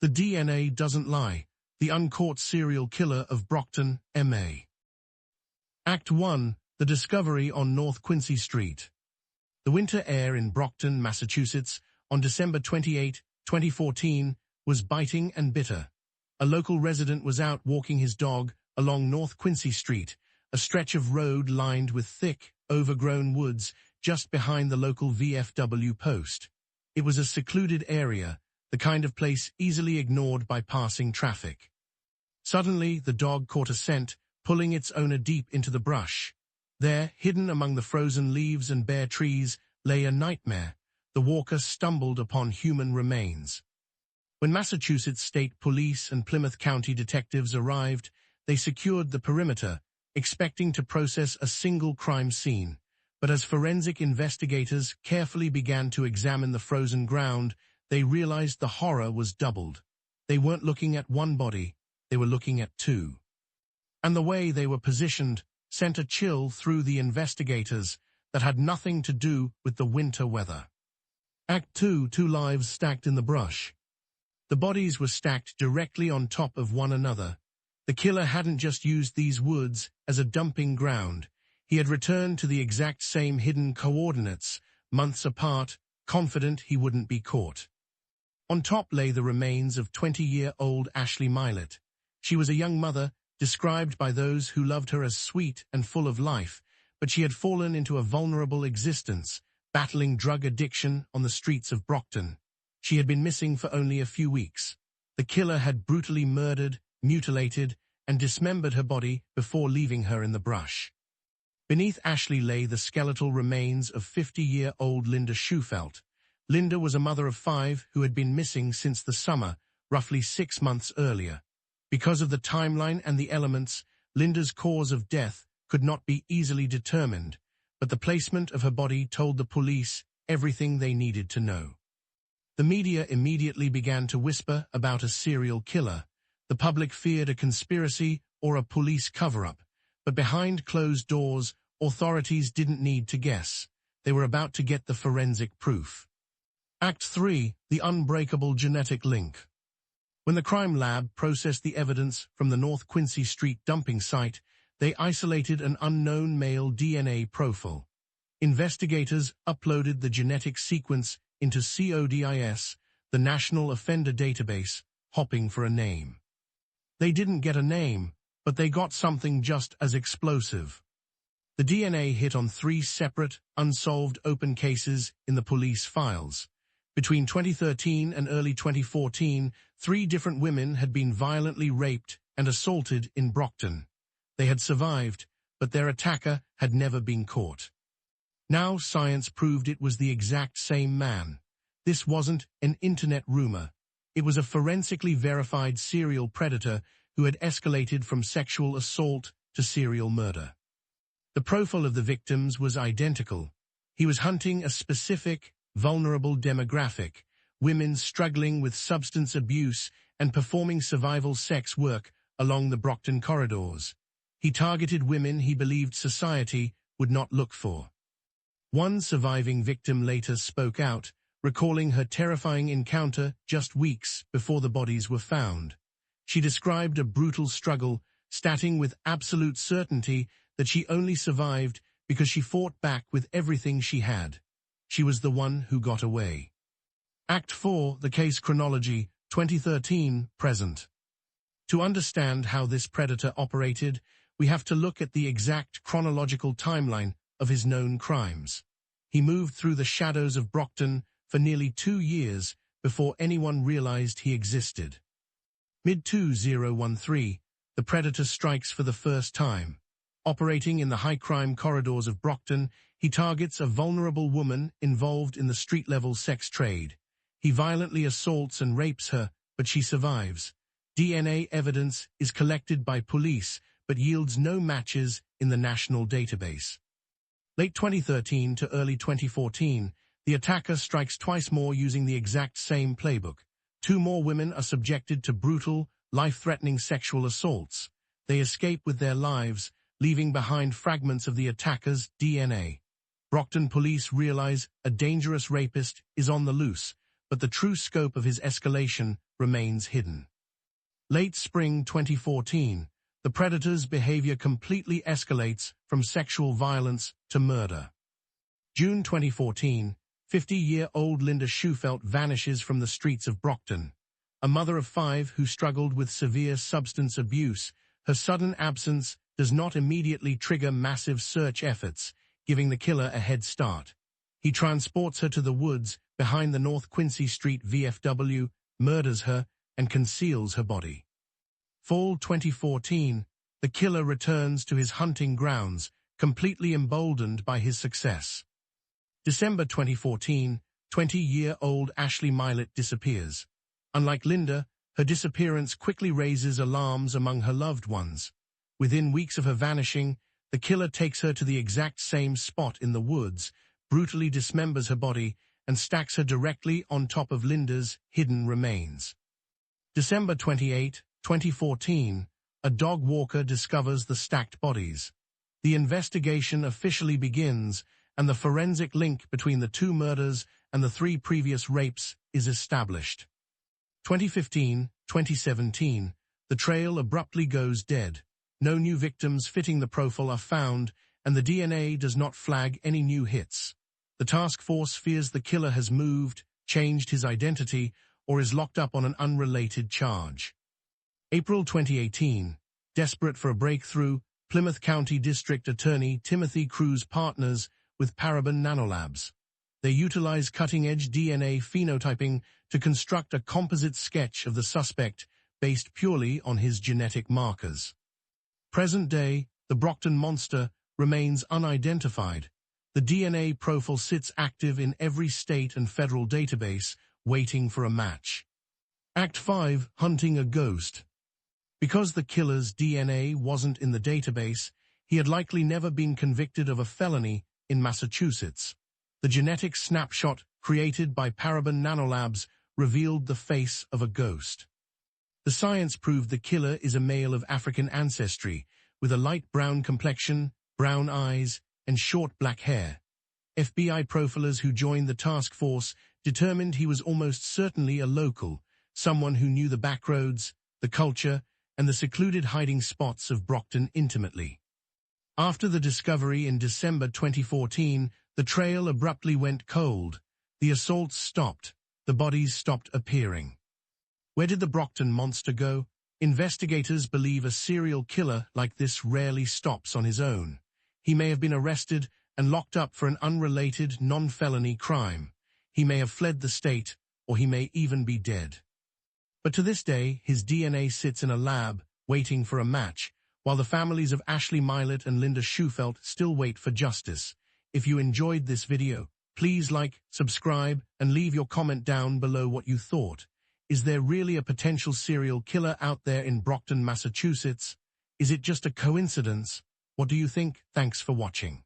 The DNA doesn't lie. The uncaught serial killer of Brockton, MA. Act 1. The discovery on North Quincy Street. The winter air in Brockton, Massachusetts, on December 28, 2014, was biting and bitter. A local resident was out walking his dog along North Quincy Street, a stretch of road lined with thick, overgrown woods just behind the local VFW post. It was a secluded area, the kind of place easily ignored by passing traffic. Suddenly, the dog caught a scent, pulling its owner deep into the brush. There, hidden among the frozen leaves and bare trees, lay a nightmare. The walker stumbled upon human remains. When Massachusetts State Police and Plymouth County detectives arrived, they secured the perimeter, expecting to process a single crime scene. But as forensic investigators carefully began to examine the frozen ground, they realized the horror was doubled. They weren't looking at one body, they were looking at two. And the way they were positioned sent a chill through the investigators that had nothing to do with the winter weather. Act 2. Two lives stacked in the brush. The bodies were stacked directly on top of one another. The killer hadn't just used these woods as a dumping ground. He had returned to the exact same hidden coordinates, months apart, confident he wouldn't be caught. On top lay the remains of 20-year-old Ashley Milett. She was a young mother, described by those who loved her as sweet and full of life, but she had fallen into a vulnerable existence, battling drug addiction on the streets of Brockton. She had been missing for only a few weeks. The killer had brutally murdered, mutilated, and dismembered her body before leaving her in the brush. Beneath Ashley lay the skeletal remains of 50-year-old Linda Schufelt. Linda was a mother of 5 who had been missing since the summer, roughly 6 months earlier. Because of the timeline and the elements, Linda's cause of death could not be easily determined, but the placement of her body told the police everything they needed to know. The media immediately began to whisper about a serial killer. The public feared a conspiracy or a police cover-up, but behind closed doors, authorities didn't need to guess. They were about to get the forensic proof. Act 3. The Unbreakable genetic link. When the crime lab processed the evidence from the North Quincy Street dumping site, they isolated an unknown male DNA profile. Investigators uploaded the genetic sequence into CODIS, the National Offender Database, hoping for a name. They didn't get a name, but they got something just as explosive. The DNA hit on 3 separate, unsolved open cases in the police files. Between 2013 and early 2014, 3 different women had been violently raped and assaulted in Brockton. They had survived, but their attacker had never been caught. Now science proved it was the exact same man. This wasn't an internet rumor. It was a forensically verified serial predator who had escalated from sexual assault to serial murder. The profile of the victims was identical. He was hunting a specific, vulnerable demographic, women struggling with substance abuse and performing survival sex work along the Brockton corridors. He targeted women he believed society would not look for. One surviving victim later spoke out, recalling her terrifying encounter just weeks before the bodies were found. She described a brutal struggle, stating with absolute certainty that she only survived because she fought back with everything she had. She was the one who got away. Act 4. The case chronology, 2013, present. To understand how this predator operated, we have to look at the exact chronological timeline of his known crimes. He moved through the shadows of Brockton for nearly 2 years before anyone realized he existed. Mid-2013, the predator strikes for the first time. Operating in the high-crime corridors of Brockton, he targets a vulnerable woman involved in the street-level sex trade. He violently assaults and rapes her, but she survives. DNA evidence is collected by police, but yields no matches in the national database. Late 2013 to early 2014, the attacker strikes twice more using the exact same playbook. 2 more women are subjected to brutal, life-threatening sexual assaults. They escape with their lives, leaving behind fragments of the attacker's DNA. Brockton police realize a dangerous rapist is on the loose, but the true scope of his escalation remains hidden. Late spring 2014, the predator's behavior completely escalates from sexual violence to murder. June 2014, 50-year-old Linda Shufelt vanishes from the streets of Brockton. A mother of 5 who struggled with severe substance abuse, her sudden absence does not immediately trigger massive search efforts, giving the killer a head start. He transports her to the woods behind the North Quincy Street VFW, murders her, and conceals her body. Fall 2014, the killer returns to his hunting grounds, completely emboldened by his success. December 2014, 20-year-old Ashley Milett disappears. Unlike Linda, her disappearance quickly raises alarms among her loved ones. Within weeks of her vanishing, the killer takes her to the exact same spot in the woods, brutally dismembers her body, and stacks her directly on top of Linda's hidden remains. December 28, 2014, a dog walker discovers the stacked bodies. The investigation officially begins, and the forensic link between the 2 murders and the 3 previous rapes is established. 2015, 2017, the trail abruptly goes dead. No new victims fitting the profile are found, and the DNA does not flag any new hits. The task force fears the killer has moved, changed his identity, or is locked up on an unrelated charge. April 2018, desperate for a breakthrough, Plymouth County District Attorney Timothy Cruz partners with Paraben Nanolabs. They utilize cutting-edge DNA phenotyping to construct a composite sketch of the suspect based purely on his genetic markers. Present day, the Brockton monster remains unidentified. The DNA profile sits active in every state and federal database, waiting for a match. Act 5, Hunting a Ghost. Because the killer's DNA wasn't in the database, he had likely never been convicted of a felony in Massachusetts. The genetic snapshot created by Paraben Nanolabs revealed the face of a ghost. The science proved the killer is a male of African ancestry, with a light brown complexion, brown eyes, and short black hair. FBI profilers who joined the task force determined he was almost certainly a local, someone who knew the backroads, the culture, and the secluded hiding spots of Brockton intimately. After the discovery in December 2014, the trail abruptly went cold. The assaults stopped. The bodies stopped appearing. Where did the Brockton monster go? Investigators believe a serial killer like this rarely stops on his own. He may have been arrested and locked up for an unrelated, non-felony crime. He may have fled the state, or he may even be dead. But to this day, his DNA sits in a lab, waiting for a match, while the families of Ashley Milett and Linda Shufelt still wait for justice. If you enjoyed this video, please like, subscribe, and leave your comment down below what you thought. Is there really a potential serial killer out there in Brockton, Massachusetts? Is it just a coincidence? What do you think? Thanks for watching.